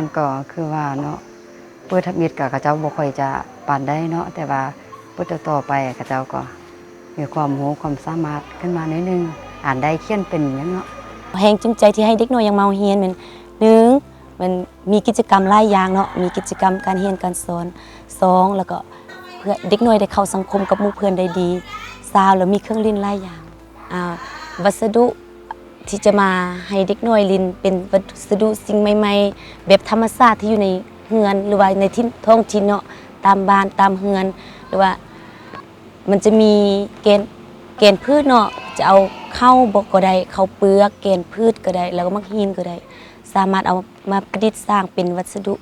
นก็คือว่าเนาะเปิดทับมิตรกับเจ้าบ่ค่อยจะปานได้เนาะแต่ว่าเปิดต่อไปกับเจ้าก็มีความรู้ความสามารถขึ้นมานิดนึงอ่านได้เขียนเป็นอย่างเนาะแรงจูงใจที่ให้เด็กน้อยยังเมาเฮียนมันหนึ่งมันมีกิจกรรมหลายอย่างเนาะมีกิจกรรมการเรียนการสอนสองแล้วก็เพื่อเด็กน้อยได้เข้าสังคมกับหมู่เพื่อนได้ดีสามแล้วมีเครื่องเล่นหลายอย่างวัสดุที่จะมาให้เด็กน้อยเล่นเป็นวัสดุสิ่งใหม่ๆแบบธรรมชาติที่อยู่ในเฮือนหรือว่าในที่ท้องถิ่นเนาะตามบ้านตามเฮือนหรือว่ามันจะมีเกณฑ์พืชเนาะจะเอาเข้าบกก็ได้เข้าเปลือกเกณฑ์พืชก็ได้แล้วก็มักหินก็ได้สามารถเอามาประดิษฐ์สร้างเป็นวัสดุ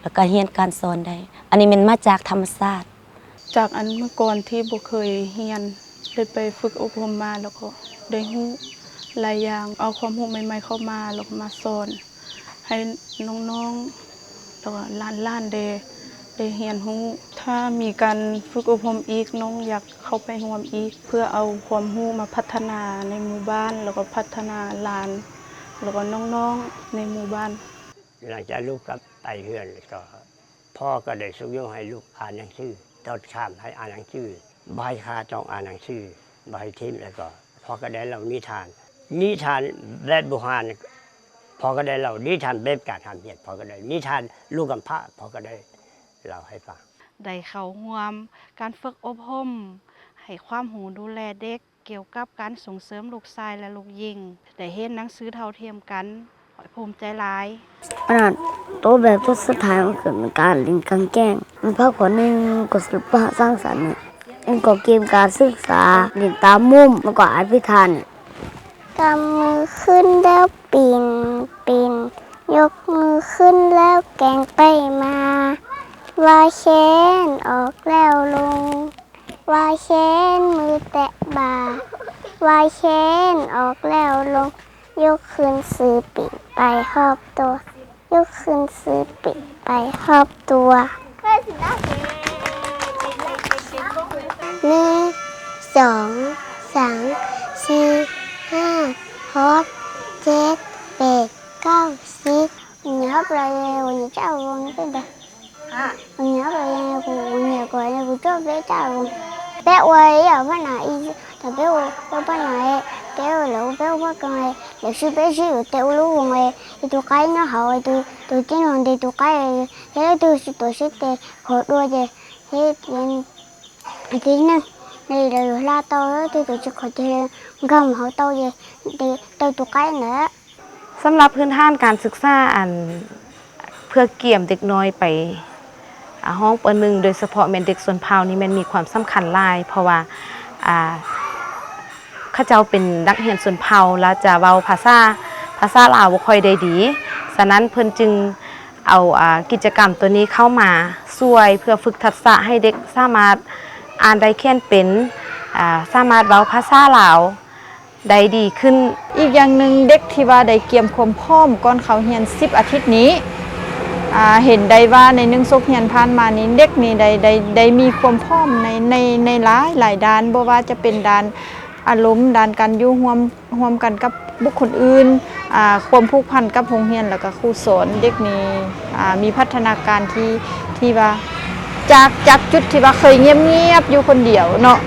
แล้วก็เรียนการสอนได้อันนี้มันมาจากธรรมชาติจากอันเมื่อก่อนที่บ่เคยเรียนได้ไปฝึกอบรมมาแล้วก็ได้รู้หลายอย่างเอาความรู้ใหม่ๆเข้ามาแล้วก็มาสอนให้น้องๆแล้วก็ล้านๆได้เรียนรู้ถ้ามีการฝึกอบรมอีกน้องอยากเข้าไปร่วมอีกเพื่อเอาความรู้มาพัฒนาในหมู่บ้านแล้วก็พัฒนาหลานแล้วก็น้องๆในหมู่บ้านหลังจากลูกกลับไปเฮือนก็พ่อก็ได้ส่งโยงให้ลูกอ่านหนังสือตอนข้ามให้อ่านหนังสือบายคาต้องอ่านหนังสือบายทิมแล้วก็พ่อก็ได้เล่านิทานแบบโบราณพ่อก็ได้เล่านิทานแบบการทำเพียรพ่อก็ได้นิทานลูกกำพร้าพ่อก็ได้เล่าให้ฟังได้เข้าร่วมการฝึกอบรมให้ความรู้ดูแลเด็กเกี่ยวกับการส่งเสริมลูกชายและลูกหญิงได้เห็นหนังสือเท่าเทียมกันภูมิใจหลายขนาดโตแบบทุกสถานมันเกิดเป็นการเล่นกลางแจ้งมันพักผ่อนหนึ่งก็ศิลปะสร้างสรรค์เนี่ยเล่นก็เกมการศึกษาเล่นตามมุมแล้วก็อ่านพิธานเนี่ยกำมือขึ้นแล้วปีนยกมือขึ้นแล้วแกงไปมาว่าเชนออกแล้วลงว่าเชนมือแตะบ่าว่าเชนออกแล้วลงยกขึ้นซื้อปีกไปหอบตัวยกขึ้นซื้อปีกไปหอบตัว1 2 3 4 5 6 7 8 9 10mình hấp rồi mình cháu luôn cái đây mình hấp rồi mình của này của trước bé cháu bé quay ở bên này thì bé bên này bé lũ bé bên này là sư bé sư ở tiểu lũ này thì tụi cái nó hỏi tụi cái nó thì tụi cái thế tụi sẽ khổ đua vậy thế thì nè đây là la tao thì tụi chỉ khỏi thì gầm họ tao vậy thì tụi cái nữaสำหรับพื้นฐานการศึกษาเพื่อเกี่ยมเด็กน้อยไปห้องป .1 โดยเฉพาะแม่นเด็กชนเผ่านี่มันมีความสำคัญหลายเพราะว่าข้าเจ้าเป็นนักเรียนชนเผ่าแล้วจะเว้าภาษาลาวบ่ค่อยได้ดีฉะนั้นเพิ่นจึงเอากิจกรรมตัวนี้เข้ามาช่วยเพื่อฝึกทักษะให้เด็กสามารถอ่านได้เขียนเป็นสามารถเว้าภาษาลาวได้ดีขึ้นอีกอย่างหนึ่งเด็กที่ว่าได้เกี่ยมความพร้อมก่อนเขาเรียน10 อาทิตย์นี้เห็นได้ว่าใน1 ศุกร์เรียนผ่านมานี้เด็กนี่ได้มีความพร้อมในหลายด้านบ่ว่าจะเป็นด้านอารมณ์ด้านการอยู่ร่วมกันกับบุคคลอื่นความผูกพันกับโรงเรียนแล้วก็ครูสอนเด็กนี่มีพัฒนาการที่ว่าจากจุดที่ว่าเคยเงียบๆอยู่คนเดียวเนาะ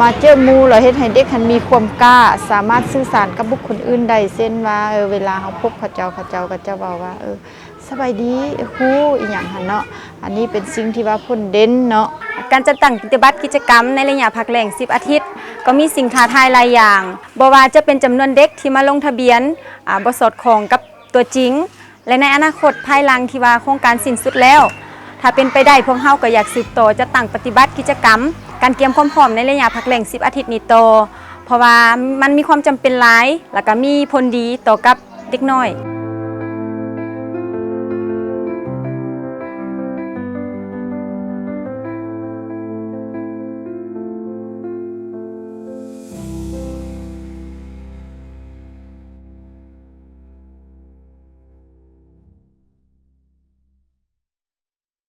มาเจอหมู่แล้วเฮ็ดให้เด็กมันมีความกล้าสามารถสื่อสารกับบุคคลอื่นได้เช่นว่าเวลาเฮาพบเขาเจ้าก็จะเว้าว่าสบายดีครูอีหยังหั่นเนาะอันนี้เป็นสิ่งที่ว่าพ้นเด่นเนาะการจัดตั้งปฏิบัติกิจกรรมในระยะพักแรม10 อาทิตย์ก็มีสิ่งท้าทายหลายอย่างบ่ว่าจะเป็นจำนวนเด็กที่มาลงทะเบียนบ่สอดคล้องกับตัวจริงและในอนาคตภายหลังที่ว่าโครงการสิ้นสุดแล้วถ้าเป็นไปได้พวกเฮาก็อยากสืบต่อจะตั้งปฏิบัติกิจกรรมการเตรียมความพร้อมในระยะพักแรม10 อาทิตย์นี้ต่อเพราะว่ามันมีความจำเป็นหลายแล้วก็มีผลดีต่อกับเด็กน้อย